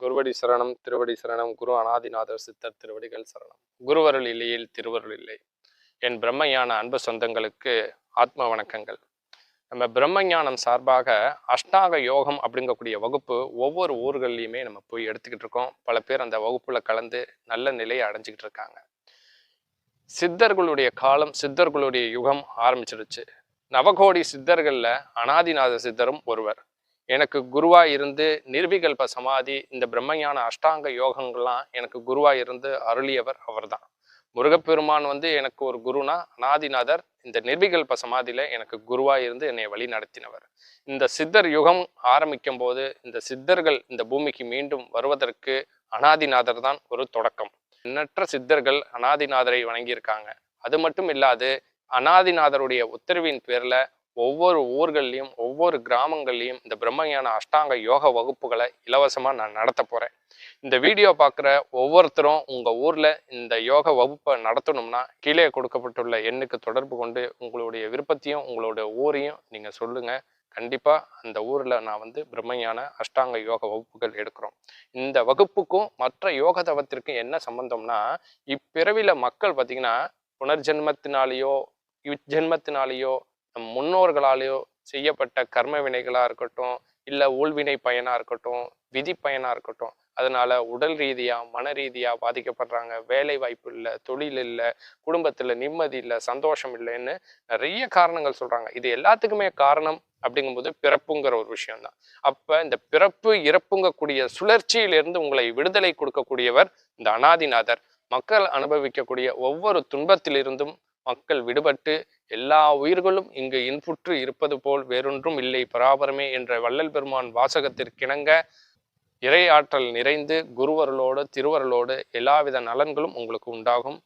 குருவடி சரணம் திருவடி சரணம் குரு அநாதிநாதர் சித்தர் திருவடிகள் சரணம். குருவருள் இல்லையில் திருவருள் இல்லை. என் பிரம்மஞான அன்பு சொந்தங்களுக்கு ஆத்ம வணக்கங்கள். நம்ம பிரம்மஞானம் சார்பாக அஷ்டாங்க யோகம் அப்படிங்கக்கூடிய வகுப்பு ஒவ்வொரு ஊர்கள்லையுமே நம்ம போய் எடுத்துக்கிட்டு இருக்கோம். பல பேர் அந்த வகுப்புல கலந்து நல்ல நிலையை அடைஞ்சிக்கிட்டு இருக்காங்க. சித்தர்களுடைய காலம், சித்தர்களுடைய யுகம் ஆரம்பிச்சிருச்சு. நவகோடி சித்தர்கள்ல அநாதிநாத சித்தரும் ஒருவர். எனக்கு குருவா இருந்து நிர்விகல்ப சமாதி, இந்த பிரம்மஞான அஷ்டாங்க யோகங்கள்லாம் எனக்கு குருவா இருந்து அருளியவர் அவர்தான். முருகப்பெருமான் எனக்கு ஒரு குருனா, அநாதிநாதர் இந்த நிர்விகல்ப சமாதியில எனக்கு குருவா இருந்து என்னை வழி நடத்தினவர். இந்த சித்தர் யுகம் ஆரம்பிக்கும் போது இந்த சித்தர்கள் இந்த பூமிக்கு மீண்டும் வருவதற்கு அநாதிநாதர் தான் ஒரு தொடக்கம். எண்ணற்ற சித்தர்கள் அநாதிநாதரை வணங்கியிருக்காங்க. அது மட்டும் இல்லாது அநாதிநாதருடைய உத்தரவின் பேர்ல ஒவ்வொரு ஊர்கள்லையும் ஒவ்வொரு கிராமங்கள்லையும் இந்த பிரம்மஞான அஷ்டாங்க யோக வகுப்புகளை இலவசமா நான் நடத்த போறேன். இந்த வீடியோ பார்க்குற ஒவ்வொருத்தரும் உங்க ஊர்ல இந்த யோக வகுப்பை நடத்தணும்னா கீழே கொடுக்கப்பட்டுள்ள எண்ணுக்கு தொடர்பு கொண்டு உங்களுடைய விருப்பத்தையும் உங்களோட ஊரையும் நீங்க சொல்லுங்க. கண்டிப்பா அந்த ஊர்ல நான் பிரம்மஞான அஷ்டாங்க யோக வகுப்புகள் எடுக்கிறோம். இந்த வகுப்புக்கும் மற்ற யோக தவத்திற்கும் என்ன சம்பந்தம்னா, இப்பிறவில மக்கள் பார்த்தீங்கன்னா புனர்ஜென்மத்தினாலேயோ இவ்ஜென்மத்தினாலேயோ நம் முன்னோர்களாலேயோ செய்யப்பட்ட கர்ம வினைகளா இருக்கட்டும், இல்லை ஊழ்வினை பயனா இருக்கட்டும், விதி பயனா இருக்கட்டும், அதனால உடல் ரீதியா மன ரீதியா பாதிக்கப்படுறாங்க. வேலை வாய்ப்பு இல்லை, தொழில் இல்லை, குடும்பத்துல நிம்மதி இல்லை, சந்தோஷம் இல்லைன்னு நிறைய காரணங்கள் சொல்றாங்க. இது எல்லாத்துக்குமே காரணம் அப்படிங்கும்போது பிறப்புங்கிற ஒரு விஷயம்தான். அப்ப இந்த பிறப்பு இறப்புங்கக்கூடிய சுழற்சியிலிருந்து உங்களை விடுதலை கொடுக்கக்கூடியவர் இந்த அநாதிநாதர். மக்கள் அனுபவிக்கக்கூடிய ஒவ்வொரு துன்பத்திலிருந்தும் மக்கள் விடுபட்டு எல்லா உயிர்களும் இங்கு இன்புற்று இருப்பது போல் வேறொன்றும் இல்லை பராபரமே என்ற வள்ளல் பெருமான் வாசகத்திற்கிணங்க இறை ஆற்றல் நிறைந்து குருவர்களோடு திருவர்களோடு எல்லாவித நலன்களும் உங்களுக்கு உண்டாகும்.